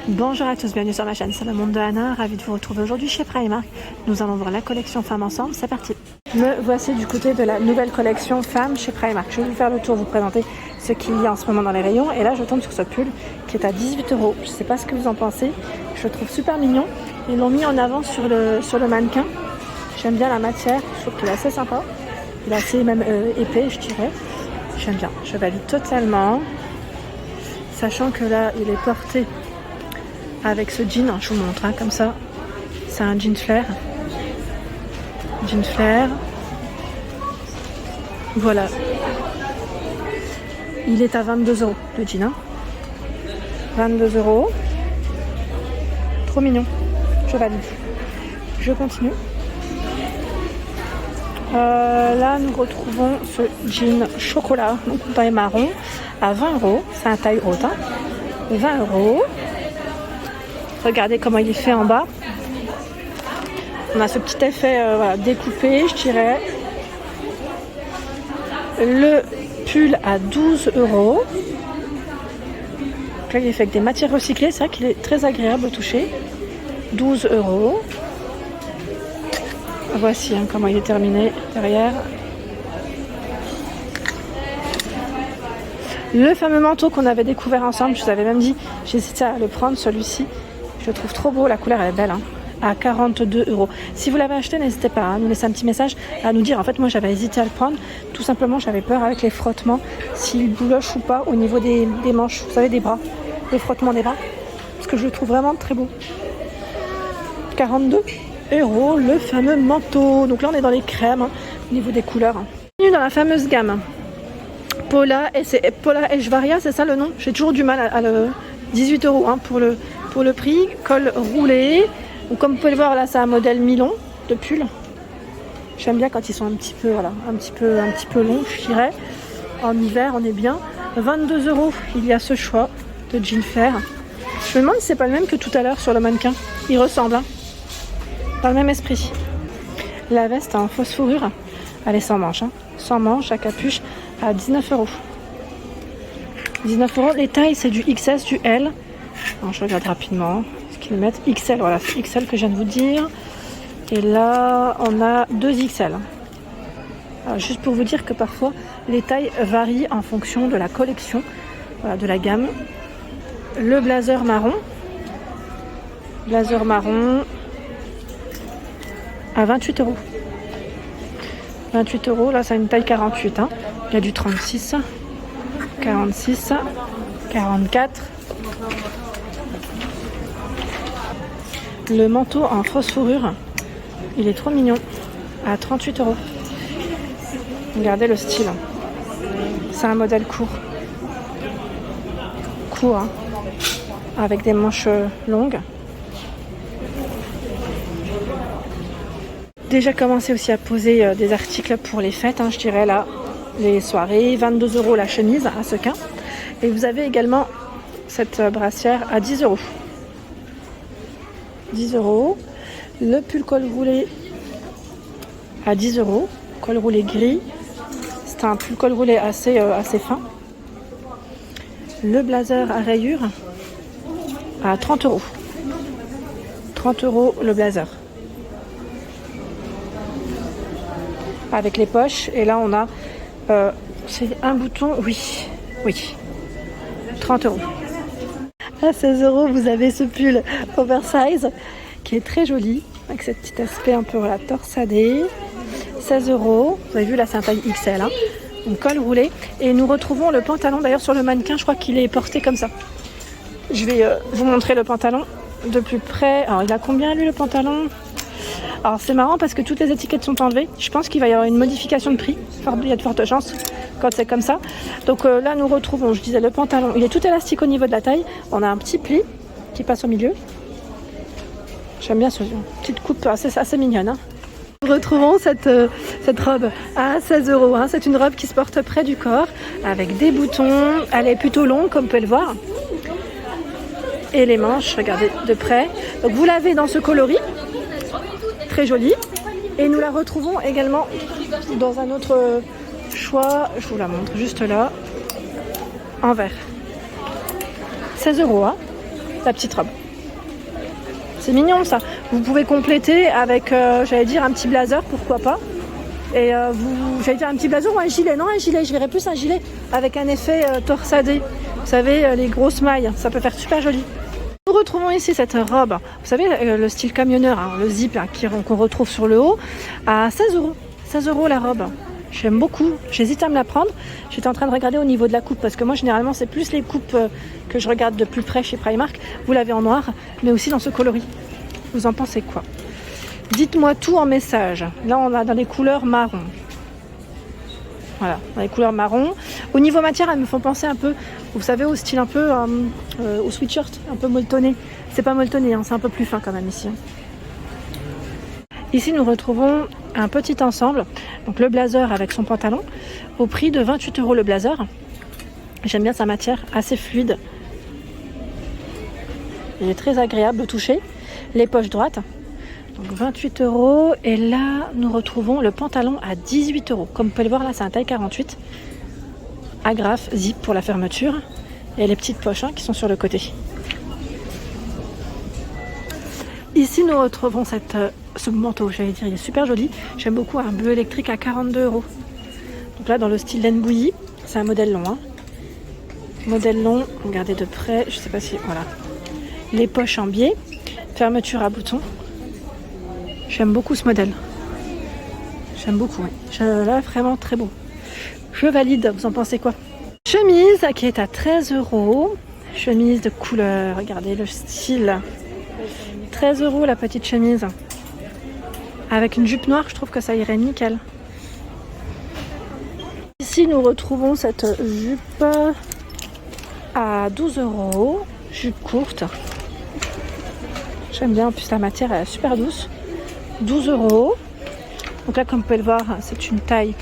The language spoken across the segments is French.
Bonjour à tous, bienvenue sur ma chaîne, c'est le monde de Anna, ravie de vous retrouver aujourd'hui chez Primark. Nous allons voir la collection femmes ensemble, c'est parti. Me voici du côté de la nouvelle collection femmes chez Primark. Je vais vous faire le tour, vous présenter ce qu'il y a en ce moment dans les rayons. Et là je tombe sur ce pull qui est à 18 €. Je ne sais pas ce que vous en pensez, je le trouve super mignon. Ils l'ont mis en avant sur le mannequin. J'aime bien la matière, je trouve qu'il est assez sympa. Il est assez même épais, je dirais. J'aime bien, je valide totalement. Sachant que là il est porté avec ce jean, je vous montre, comme ça, c'est un jean flair, voilà, il est à 22 € le jean, 22 €, trop mignon, je valide, je continue. Là nous retrouvons ce jean chocolat, donc taille marron, à 20 €, c'est un taille haute, 20 €. Regardez comment il est fait en bas. On a ce petit effet voilà, découpé, je dirais. Le pull à 12 €. Là, il est fait avec des matières recyclées. C'est vrai qu'il est très agréable au toucher. 12 €. Voici comment il est terminé derrière. Le fameux manteau qu'on avait découvert ensemble, je vous avais même dit, j'hésitais à le prendre, celui-ci. Je le trouve trop beau, la couleur elle est belle, à 42 €. Si vous l'avez acheté, n'hésitez pas à nous laisser un petit message, à nous dire. En fait, moi j'avais hésité à le prendre, tout simplement j'avais peur avec les frottements, s'il bouloche ou pas au niveau des manches, vous savez, des bras, les frottements des bras, parce que je le trouve vraiment très beau. 42 €, le fameux manteau. Donc là on est dans les crèmes, au niveau des couleurs. Bienvenue dans la fameuse gamme Paula, et c'est Paula Echvaria, c'est ça le nom? J'ai toujours du mal à le... 18 € pour le prix, col roulé. Donc, comme vous pouvez le voir là, c'est un modèle mi-long de pull. J'aime bien quand ils sont un petit peu longs, je dirais. En hiver, on est bien. 22 €, il y a ce choix de jean flair. Je me demande si c'est pas le même que tout à l'heure sur le mannequin. Il ressemble, dans le même esprit. La veste en fausse fourrure, elle est sans manche, sans manche, à capuche, à 19 €. 19 €. Les tailles, c'est du XS, du L. Alors, je regarde rapidement ce qu'ils mettent. XL, voilà, c'est XL que je viens de vous dire. Et là, on a 2 XL. Alors, juste pour vous dire que parfois, les tailles varient en fonction de la collection, voilà, de la gamme. Le blazer marron. À 28 €. 28 €, là, c'est une taille 48. Il y a du 36. 46, 44. Le manteau en fausse fourrure, il est trop mignon, à 38 €. Regardez le style, c'est un modèle court, avec des manches longues. Déjà commencé aussi à poser des articles pour les fêtes, je dirais là. Les soirées, 22 € la chemise à sequin. Et vous avez également cette brassière à 10 €. 10 €. Le pull col roulé à 10 €. Col roulé gris. C'est un pull col roulé assez fin. Le blazer à rayures à 30 €. 30 € le blazer. Avec les poches. Et là on a... c'est un bouton, oui, 30 €. À 16 €, vous avez ce pull oversize qui est très joli, avec ce petit aspect un peu torsadé. 16 €, vous avez vu là c'est un taille XL, donc col roulé. Et nous retrouvons le pantalon, d'ailleurs sur le mannequin, je crois qu'il est porté comme ça. Je vais vous montrer le pantalon de plus près. Alors il a combien lui le pantalon? Alors c'est marrant parce que toutes les étiquettes sont enlevées. Je pense qu'il va y avoir une modification de prix. Il y a de fortes chances quand c'est comme ça. Donc là nous retrouvons, je disais, le pantalon. Il est tout élastique au niveau de la taille. On a un petit pli qui passe au milieu. J'aime bien cette petite coupe assez mignonne. Nous retrouvons cette robe à 16 €. C'est une robe qui se porte près du corps avec des boutons. Elle est plutôt longue comme vous pouvez le voir. Et les manches, regardez de près. Donc vous l'avez dans ce coloris. Très jolie, et nous la retrouvons également dans un autre choix, je vous la montre juste là, en vert. 16 €, la petite robe. C'est mignon ça. Vous pouvez compléter avec, j'allais dire, un petit blazer, pourquoi pas. Et j'allais dire un petit blazer ou un gilet. Non, un gilet, je verrais plus un gilet avec un effet torsadé. Vous savez, les grosses mailles, ça peut faire super joli. Nous retrouvons ici cette robe, vous savez, le style camionneur, hein, le zip hein, qu'on retrouve sur le haut, à 16 €. 16 € la robe. J'aime beaucoup, j'hésite à me la prendre. J'étais en train de regarder au niveau de la coupe, parce que moi généralement c'est plus les coupes que je regarde de plus près chez Primark. Vous l'avez en noir, mais aussi dans ce coloris. Vous en pensez quoi? Dites-moi tout en message. Là on a dans les couleurs marron. Voilà, dans les couleurs marron. Au niveau matière, elles me font penser un peu, vous savez, au style un peu, au sweatshirt, un peu molletonné. C'est pas molletonné, hein, c'est un peu plus fin quand même ici. Ici, nous retrouvons un petit ensemble, donc le blazer avec son pantalon, au prix de 28 € le blazer. J'aime bien sa matière, assez fluide. Il est très agréable au toucher. Les poches droites, donc 28 €. Et là, nous retrouvons le pantalon à 18 €. Comme vous pouvez le voir, là, c'est un taille 48. Agrafe, zip pour la fermeture. Et les petites poches hein, qui sont sur le côté. Ici, nous retrouvons ce manteau, j'allais dire, il est super joli. J'aime beaucoup, un bleu électrique à 42 €. Donc là, dans le style laine bouillie, c'est un modèle long. Hein. Modèle long, regardez de près, je sais pas si... Voilà. Les poches en biais, fermeture à boutons. J'aime beaucoup ce modèle. J'aime beaucoup, oui. Là, vraiment très beau. Je valide, vous en pensez quoi? Chemise qui est à 13 €. Chemise de couleur, regardez le style. 13 € la petite chemise. Avec une jupe noire, je trouve que ça irait nickel. Ici, nous retrouvons cette jupe à 12 €. Jupe courte. J'aime bien, en plus la matière elle est super douce. 12 €. Donc là, comme vous pouvez le voir, c'est une taille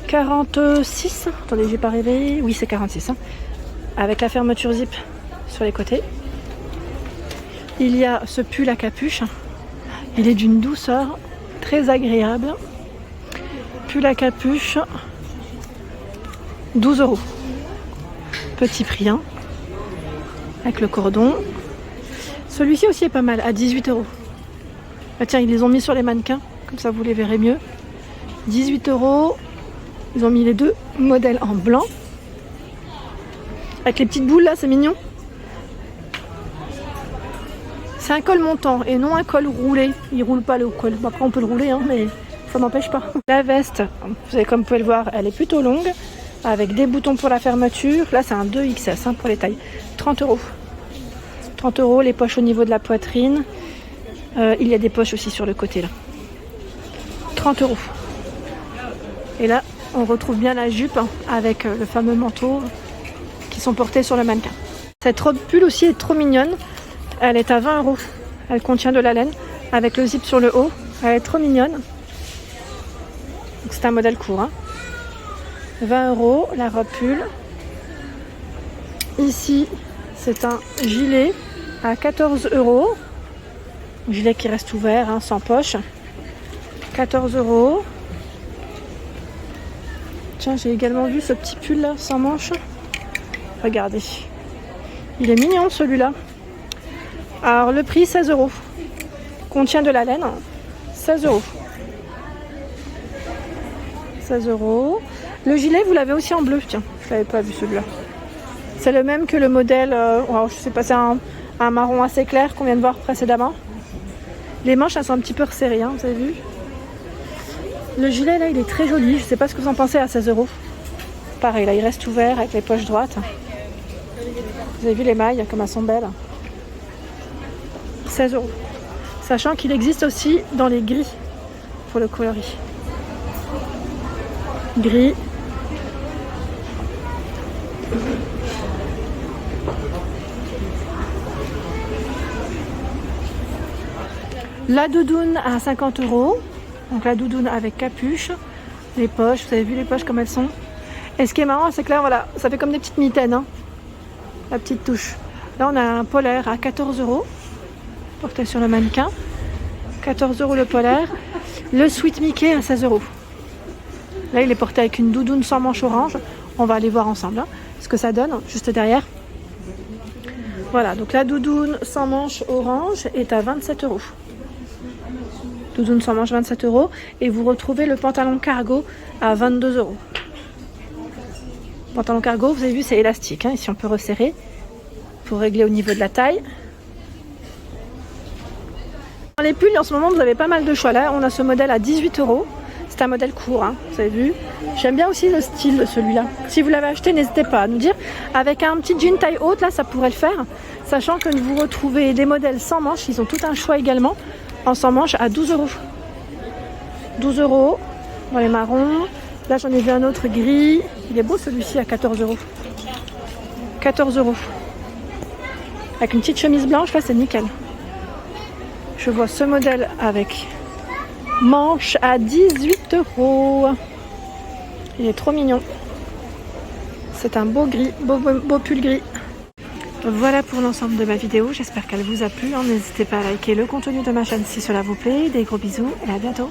46. Attendez, j'ai pas rêvé. Oui, c'est 46. Hein. Avec la fermeture zip sur les côtés. Il y a ce pull à capuche. Il est d'une douceur très agréable. Pull à capuche, 12 €. Petit prix, hein, avec le cordon. Celui-ci aussi est pas mal, à 18 €. Ah tiens, ils les ont mis sur les mannequins, comme ça vous les verrez mieux. 18 €. Ils ont mis les deux modèles en blanc. Avec les petites boules là, c'est mignon. C'est un col montant et non un col roulé. Il roule pas le col. Après on peut le rouler, hein, mais ça n'empêche pas. La veste, vous savez, comme vous pouvez le voir, elle est plutôt longue. Avec des boutons pour la fermeture. Là c'est un 2XS hein, pour les tailles. 30 €. 30 €, les poches au niveau de la poitrine. Il y a des poches aussi sur le côté là. 30 €. Et là on retrouve bien la jupe hein, avec le fameux manteau qui sont portés sur le mannequin. Cette robe pull aussi est trop mignonne. Elle est à 20 €. Elle contient de la laine avec le zip sur le haut. Elle est trop mignonne. C'est un modèle court. Hein. 20 € la robe pull. Ici, c'est un gilet à 14 €. Gilet qui reste ouvert, hein, sans poche. 14 €. Tiens, j'ai également vu ce petit pull là, sans manche. Regardez. Il est mignon celui-là. Alors le prix 16 €. Contient de la laine. 16 €. 16 €. Le gilet, vous l'avez aussi en bleu. Tiens, je l'avais pas vu celui-là. C'est le même que le modèle. Je sais pas, c'est un marron assez clair qu'on vient de voir précédemment. Les manches, elles sont un petit peu resserrées, hein, vous avez vu. Le gilet, là, il est très joli. Je sais pas ce que vous en pensez à 16 €. Pareil, là, il reste ouvert avec les poches droites. Vous avez vu les mailles, comme elles sont belles. 16 €. Sachant qu'il existe aussi dans les gris pour le coloris. Gris. La doudoune à 50 €. Donc la doudoune avec capuche. Les poches, vous avez vu les poches comme elles sont. Et ce qui est marrant, c'est que là, voilà, ça fait comme des petites mitaines. Hein, la petite touche. Là, on a un polaire à 14 €. Porté sur le mannequin. 14 € le polaire. Le Sweet Mickey à 16 €. Là, il est porté avec une doudoune sans manche orange. On va aller voir ensemble hein, ce que ça donne, juste derrière. Voilà, donc la doudoune sans manche orange est à 27 €. Doudoune sans manche 27 € et vous retrouvez le pantalon cargo à 22 €. Pantalon cargo, vous avez vu, c'est élastique, hein. Ici on peut resserrer pour régler au niveau de la taille. Dans les pulls en ce moment vous avez pas mal de choix. Là on a ce modèle à 18 €. C'est un modèle court, hein, vous avez vu. J'aime bien aussi le style de celui-là. Si vous l'avez acheté, n'hésitez pas à nous dire. Avec un petit jean taille haute, là ça pourrait le faire. Sachant que vous retrouvez des modèles sans manches, ils ont tout un choix également. En sans manche à 12 €. 12 € dans les marrons. Là j'en ai vu un autre gris. Il est beau celui-ci à 14 €. 14 €. Avec une petite chemise blanche, là c'est nickel. Je vois ce modèle avec manche à 18 €. Il est trop mignon. C'est un beau gris, beau pull gris. Voilà pour l'ensemble de ma vidéo. J'espère qu'elle vous a plu. N'hésitez pas à liker le contenu de ma chaîne si cela vous plaît. Des gros bisous et à bientôt.